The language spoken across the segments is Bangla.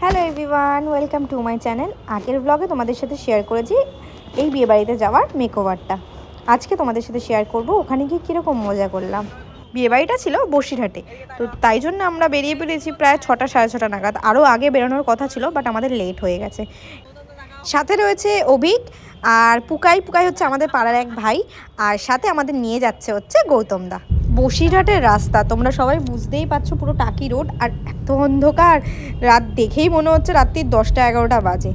Hello everyone, welcome to my channel. আগের ব্লগে তোমাদের সাথে শেয়ার করেছি এই বিয়েবাড়িতে যাওয়ার মেকওভারটা। আজকে তোমাদের সাথে শেয়ার করব ওখানে গিয়ে কীরকম মজা করলাম। বিয়েবাড়িটা ছিল বসিরহাটে, তো তাই জন্য আমরা বেরিয়ে পড়েছি প্রায় 6টা সাড়ে 6টা নাগাদ। আরও আগে বেরোনোর কথা ছিল, বাট আমাদের লেট হয়ে গেছে। সাথে রয়েছে অভিক আর পুকাই হচ্ছে আমাদের পাড়ার এক ভাই, আর সাথে আমাদের নিয়ে যাচ্ছে হচ্ছে গৌতম দা। বসিরহাটের রাস্তা তোমরা সবাই বুঝতেই পারছো, পুরো টাকি রোড, আর এত অন্ধকার, রাত দেখেই মনে হচ্ছে রাত্রির 10টা 11টা বাজে।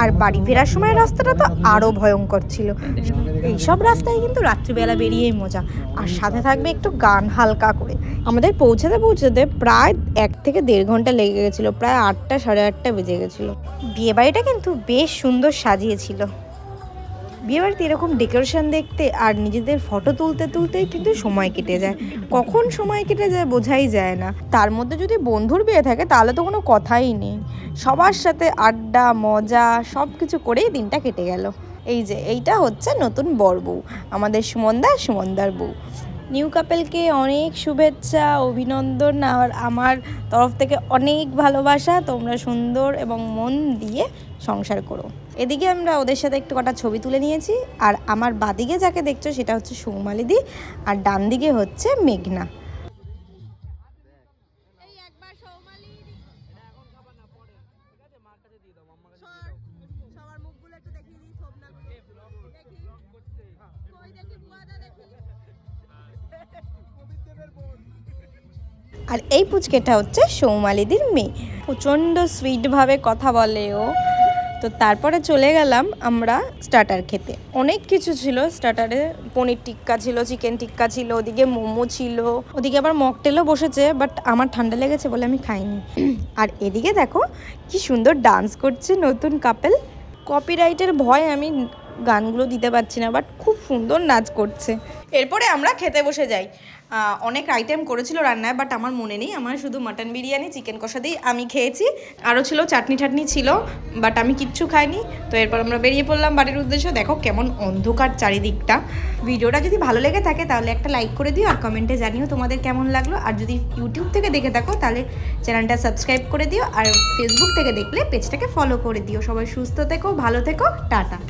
আর বাড়ি ফেরার সময় রাস্তাটা তো আরও ভয়ঙ্কর ছিল। এইসব রাস্তায় কিন্তু রাত্রিবেলা বেরিয়েই মজা, আর সাথে থাকবে একটু গান হালকা করে। আমাদের পৌঁছাতে প্রায় 1 থেকে 1.5 ঘন্টা লেগে গেছিলো, প্রায় 8টা সাড়ে 8টা বেজে গেছিলো। বিয়েবাড়িটা কিন্তু বেশ সুন্দর সাজিয়েছিল। বিয়েবাড়িতে এরকম ডেকোরেশন দেখতে আর নিজেদের ফটো তুলতেই কিন্তু সময় কেটে যায়। কখন সময় কেটে যায় বোঝাই যায় না। তার মধ্যে যদি বন্ধুর বিয়ে থাকে তাহলে তো কোনো কথাই নেই, সবার সাথে আড্ডা মজা সব কিছু করেই দিনটা কেটে গেল। এই যে এইটা হচ্ছে নতুন বর বউ, আমাদের সুমনদার বউ। নিউ কাপেলকে অনেক শুভেচ্ছা, অভিনন্দন, আর আমার তরফ থেকে অনেক ভালোবাসা। তোমরা সুন্দর এবং মন দিয়ে সংসার করো। এদিকে আমরা ওদের সাথে একটু কটা ছবি তুলে নিয়েছি। আর আমার বাদিকে যাকে দেখছো সেটা হচ্ছে সৌমালিদি, আর ডান দিকে হচ্ছে মেঘনা। আর এই পুচকেটা হচ্ছে সৌমালিদির মেয়ে, প্রচণ্ড সুইটভাবে কথা বলে ও। তো তারপরে চলে গেলাম আমরা স্টার্টার খেতে। অনেক কিছু ছিল স্টার্টারে, পনির টিক্কা ছিল, চিকেন টিক্কা ছিল, ওদিকে মোমো ছিল, ওদিকে আবার মকটেলও বসেছে, বাট আমার ঠান্ডা লেগেছে বলে আমি খাইনি। আর এদিকে দেখো কি সুন্দর ডান্স করছে নতুন কাপেল। কপিরাইটের ভয় আমি গানগুলো দিতে পারছি না, বাট খুব সুন্দর নাচ করছে। এরপরে আমরা খেতে বসে যাই। অনেক আইটেম করেছিল রান্নায়, বাট আমার মনে নেই। আমার শুধু মাটন বিরিয়ানি চিকেন কষা দিয়ে আমি খেয়েছি, আরও ছিল চাটনি ছিল, বাট আমি কিচ্ছু খাইনি। তো এরপর আমরা বেরিয়ে পড়লাম বাড়ির উদ্দেশ্যে। দেখো কেমন অন্ধকার চারিদিকটা। ভিডিওটা যদি ভালো লেগে থাকে তাহলে একটা লাইক করে দিও, আর কমেন্টে জানিও তোমাদের কেমন লাগলো। আর যদি ইউটিউব থেকে দেখে থাকো তাহলে চ্যানেলটা সাবস্ক্রাইব করে দিও, আর ফেসবুক থেকে দেখলে পেজটাকে ফলো করে দিও। সবাই সুস্থ থেকো, ভালো থেকো, টাটা।